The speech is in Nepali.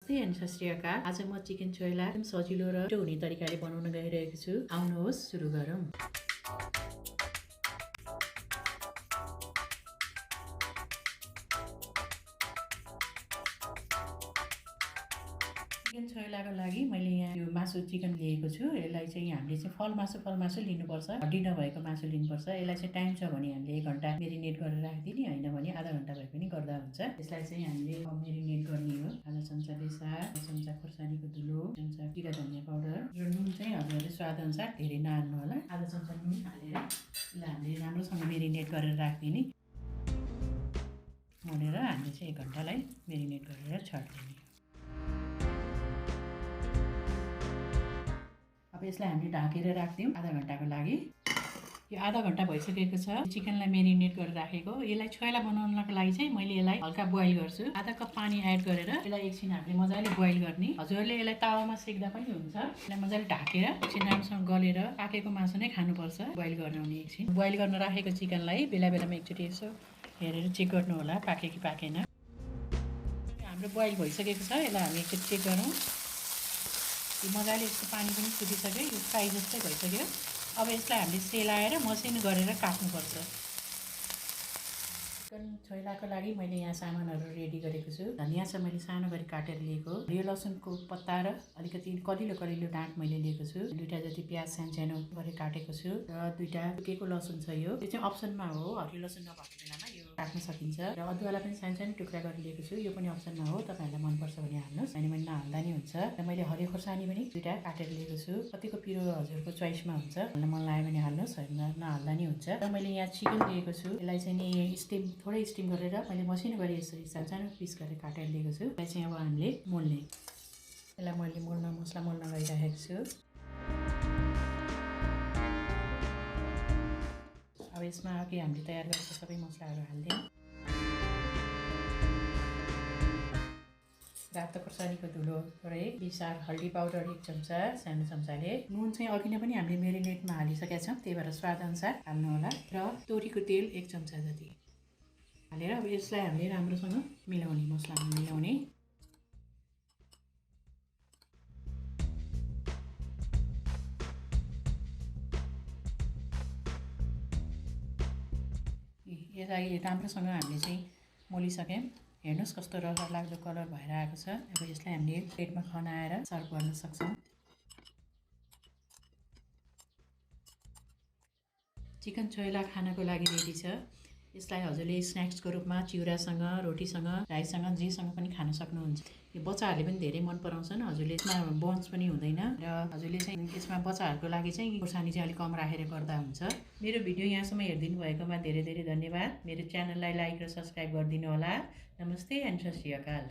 सत श्री अकाल। आज म चिकन छोइला एकदम सजिलो र छिटो हुने तरिकाले बनाउन गइरहेको छु। आउनुहोस् सुरु गरौँ। चिकन छोइलाको लागि मैले यहाँ यो मासु चिकन लिएको छु। यसलाई चाहिँ हामीले चाहिँ फल मासु लिनुपर्छ, हड्डी नभएको मासु लिनुपर्छ। यसलाई चाहिँ टाइम छ भने हामीले 1 घण्टा मेरिनेट गरेर राखिदिने, हैन भने आधा घण्टा भए पनि गर्दा हुन्छ। यसलाई चाहिँ हामीले मेरिनेट गर्ने हो। आधा चम्चा बेसार, आधा चम्चा खुर्सानीको धुलो, चम्चा जिरा धनिया पाउडर र नुन चाहिँ हजुरले स्वाद अनुसार धेरै नहाल्नु होला। आधा चम्चा नुन हालेर यसलाई हामीले राम्रोसँग मेरिनेट गरेर राखिदिने। मोलेर हामीले चाहिँ 1 घण्टालाई मेरिनेट गरेर छाड्दिने। अब यसलाई हामीले ढाकेर राख्दियौँ आधा घण्टाको लागि। यो आधा घण्टा भइसकेको छ। चिकनलाई मेरिनेट गरेर राखेको। यसलाई छोइला बनाउनको लागि चाहिँ मैले यसलाई हल्का बोइल गर्छु। आधा कप पानी एड गरेर यसलाई एकछिन हामीले मजाले बोइल गर्ने। हजुरले यसलाई तावामा सेक्दा पनि हुन्छ। यसलाई मजाले ढाकेर एकछिन राम्रोसँग गलेर पाकेको मासु नै खानुपर्छ। बोइल गर्नु एकछिन बोइल गर्न राखेको चिकनलाई बेला बेलामा एकचोटि यसो हेरेर चेक गर्नु होला पाके कि पाकेन। हाम्रो बोइल भइसकेको छ। यसलाई हामी एकचोटि चेक गरौँ। यो मजाले यसको पानी पनि सुकिसक्यो। यो फ्राई जस्तै भइसक्यो। अब यसलाई हामीले सेलाएर मसिनो गरेर काट्नुपर्छ। चिकन छोइलाको लागि मैले यहाँ सामानहरू रेडी गरेको छु। धनियाँ चाहिँ मैले सानो गरी काटेर लिएको। हरियो लसुनको पत्ता र अलिकति कलिलो डाँट मैले लिएको छु। 2टा जति प्याज सानो गरेर काटेको छु र 2टा टुकेको लसुन छ। यो चाहिँ अप्सनमा हो। हरियो लसुन नभएको बेलामा यो काट्न सकिन्छ। र अदुवालाई पनि सानो टुक्रा गरेर लिएको छु। यो पनि अप्सनमा हो। तपाईहरुलाई मनपर्छ भने हाल्नुस्, हैन भने नहाल्दा नि हुन्छ। र मैले हरियो खोर्सानी पनि 2टा काटेर लिएको छु। कतिको पिरो हजुरको चोइसमा हुन्छ। हाल्न मन लाग्यो भने हाल्नुस्, हैन नहाल्दा नि हुन्छ। र मैले यहाँ चिकन लिएको छु। यसलाई चाहिँ नि थोरै स्टिम गरेर मैले मसिनो गरी यसरी सानो पिस गरेर काटेर लिएको छु। यसलाई चाहिँ अब हामीले मोल्ने। यसलाई मैले मसला मोल्न गइरहेको छु। अब यसमा अघि हामीले तयार गरेको सबै मसलाहरू हाल्दियौँ। रातो खोर्सानीको धुलो थोरै, बेसार, हल्दी पाउडर 1 चम्चा सानो चम्चाले, नुन चाहिँ अघि नै पनि हामीले मेरिनेटमा हालिसकेका छौँ, त्यही भएर स्वाद अनुसार हाल्नु होला। र तोरीको तेल 1 चम्चा जति हालेर अब यसलाई हामीले राम्रोसँग मिलाउने, मसलामा मिलाउने। यसलाई राम्रोसँग हामीले चाहिँ मोलिसक्यौँ। हेर्नुस् कस्तो रहरलाग्दो कलर भएर आएको छ। अब यसलाई हामीले प्लेटमा खनाएर सर्भ गर्न सक्छौँ। चिकन छोइला खानको लागि रेडी छ। यसलाई हजुरले स्न्याक्सको रूपमा चिउरासँग, रोटीसँग, राइसँग जेसँग पनि खान सक्नुहुन्छ। यो बच्चाहरूले पनि धेरै मन पराउँछन्। हजुरले यसमा बन्स पनि हुँदैन र हजुरले चाहिँ यसमा बच्चाहरूको लागि चाहिँ खोर्सानी चाहिँ अलिक कम राखेर गर्दा हुन्छ। मेरो भिडियो यहाँसम्म हेरिदिनु भएकोमा धेरै धेरै धन्यवाद। मेरो च्यानललाई लाइक र सब्स्क्राइब गरिदिनु होला। नमस्ते एन्ड सत श्री अकाल।